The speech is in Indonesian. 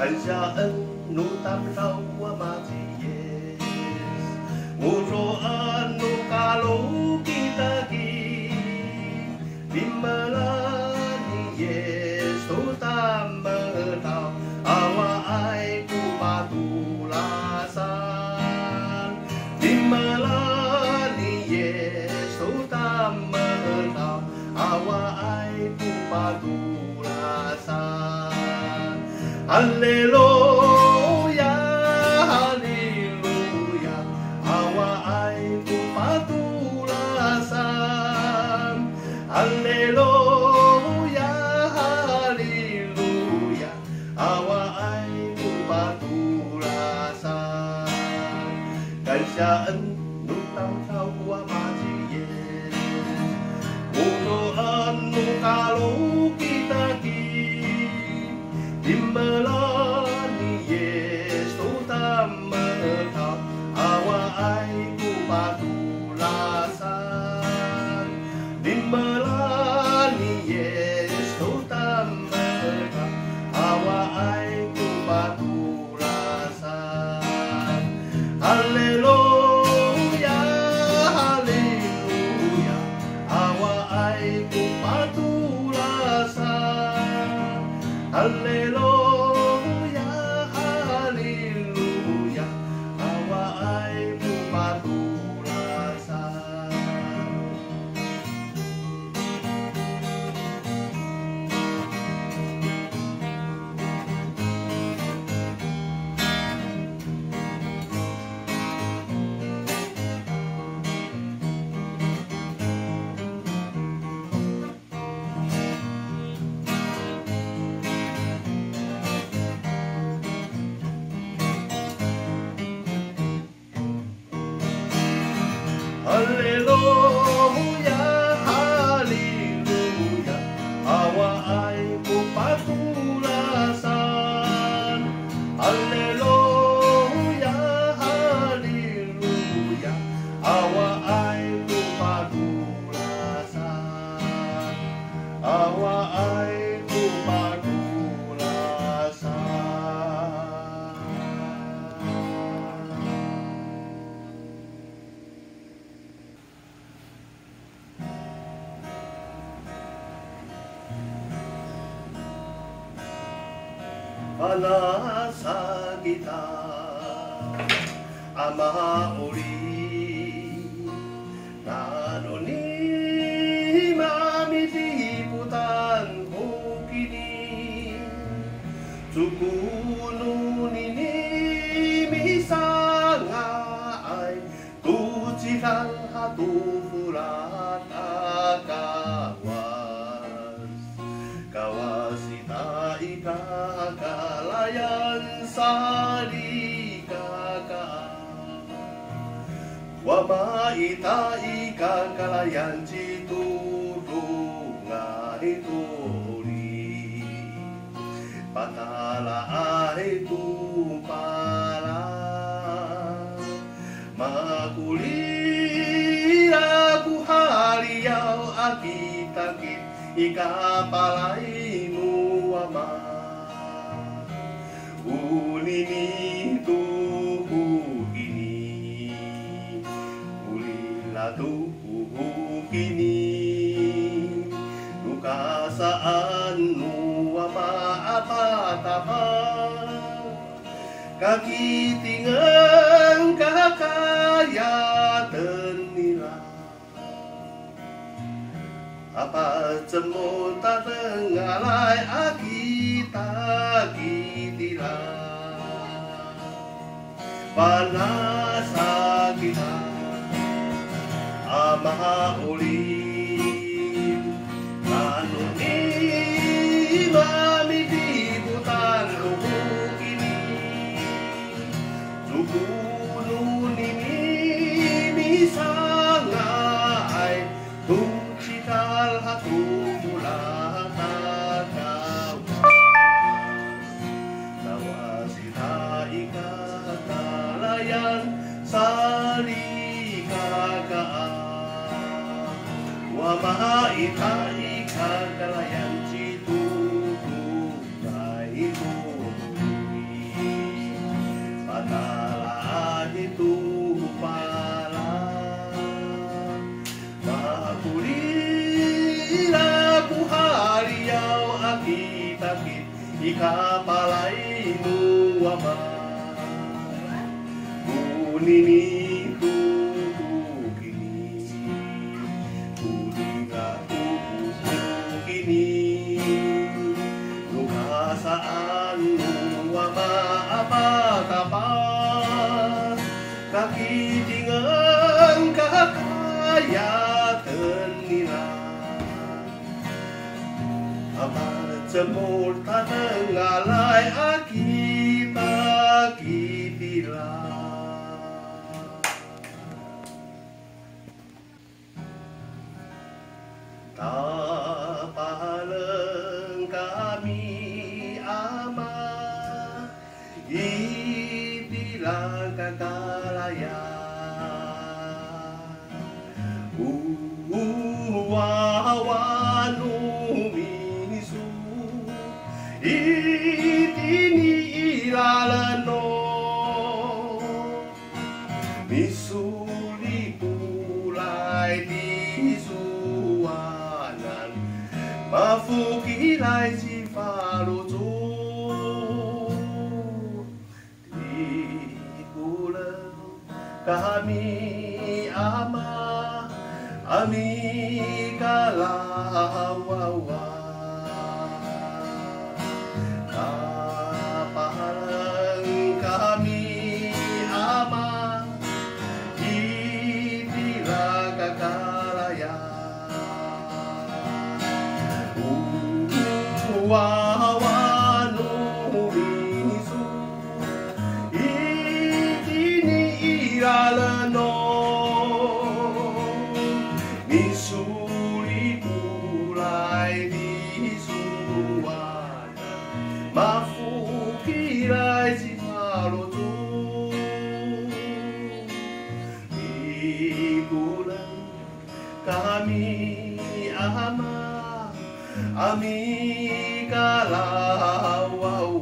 感謝恩努擔受我馬子耶我說恩努卡魯基特基Dimana ni Yesus tak tahu awak ai ku patulasan Dimana ni Yesus tak tahu awak ai ku patulasan Haleluya haleluya awak ai ku patulasan Haleluya, haleluya, awak ai ku patulasan. Kansyaan nu tau tau wa maji Udoan nu kalau kita Dimbalani Yesus tamatau awak ai ku patulasan Dimbalani Yesus tamatau awak ai ku patulasan Haleluya haleluya awak ai ku patulasan Haleluya haleluya awak ai ku patulasan Haleluya, haleluya, awak ai ku patulasan. Haleluya, haleluya, awak ai ku patulasan. Awak ai ku patulasan. Panasa kita ama uli nanoni mami tiputan kini sukunu nini misanga ai tujikan hatu furat akawas kawasita ikakalayan sari kakak wama ita ikakalayan citudunga ituri patala itu pala makulira ku haliau akitakit ikapalainu wama unini tuhu ini ulila tuhu kini duka saanu wama apa-apa kaki tinggal kakaya tenila apa cemut tak tengalai akita kitila panasa kita ama ulim kanuni mami dibutan lubuk ini sukunun ini misangai tukikal hatu mula tawasita ikakalayan sari kakaan wama ita ikakalayan citutu itu ikapalay nuama bunini tukukini kulinga tukukini nukasaan nuama apa-apa nakitingan kakayatan nila Jemur taneng alay akita kitila Tapaleng kami ama itilang kakalaya Itiniilalano misuli kulay disuanan mafukilay si faluto di kulang kami ama ami kalawawa Wawanumisu itiniilalano misuli kulay disuanan mafukilay si paloto ikulang kami ama ami kalawaw